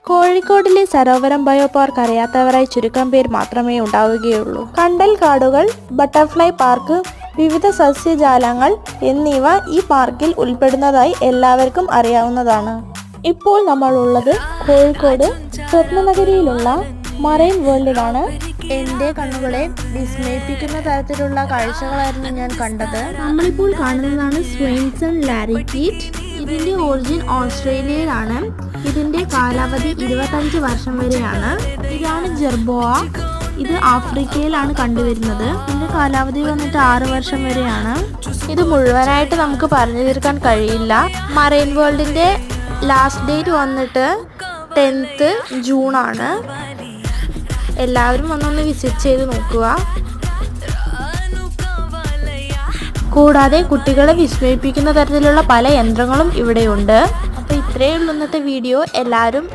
കോഴിക്കോടിലെ Sarovaram bio park അറിയാത്തവരായി ചുരുക്കം പേർ മാത്രമേ ഉണ്ടാവുകയുള്ളൂ. കണ്ടൽ കാടുകൾ, ബട്ടർഫ്ലൈ പാർക്ക്, വിവിധ സസ്യജാലങ്ങൾ എന്നിവ ഈ പാർക്കിൽ ഉൾപ്പെടുന്നതായി എല്ലാവർക്കും അറിയാവുന്നതാണ്. ഇപ്പോൾ നമ്മളുള്ളത് കോഴിക്കോട് സ്വപ്നനഗരിയിലുള്ള മറൈൻ വേൾഡിലാണ്. എൻ്റെ കണ്ണുകളെ വിസ്മയിപ്പിക്കുന്ന തരത്തിലുള്ള കാഴ്ചകളായിരുന്നു ഞാൻ കണ്ടത്. നമ്മളിപ്പോൾ കാണുന്നതാണ് സ്വെയിൻസൺ ലാരിക്കീറ്റ്. ഇതിൻ്റെ ഒറിജിൻ ഓസ്ട്രേലിയയിലാണ്. ഇതിൻ്റെ കാലാവധി 25 വർഷം വരെയാണ്. ഇതാണ് ജെർബോവ. ഇത് ആഫ്രിക്കയിലാണ് കണ്ടുവരുന്നത്. ഇതിൻ്റെ കാലാവധി വന്നിട്ട് 6 വർഷം വരെയാണ്. ഇത് മുഴുവനായിട്ട് നമുക്ക് പറഞ്ഞു തീർക്കാൻ കഴിയില്ല. മറൈൻ വേൾഡിൻ്റെ ലാസ്റ്റ് ഡേറ്റ് വന്നിട്ട് 10th ജൂൺ ആണ്. എല്ലാവരും വന്നൊന്ന് വിസിറ്റ് ചെയ്ത് നോക്കുക. കൂടാതെ കുട്ടികളെ വിസ്മയിപ്പിക്കുന്ന തരത്തിലുള്ള പല യന്ത്രങ്ങളും ഇവിടെയുണ്ട്. അപ്പോൾ ഇത്രയേ ഉള്ളൂ ഇന്നത്തെ വീഡിയോ. എല്ലാവരും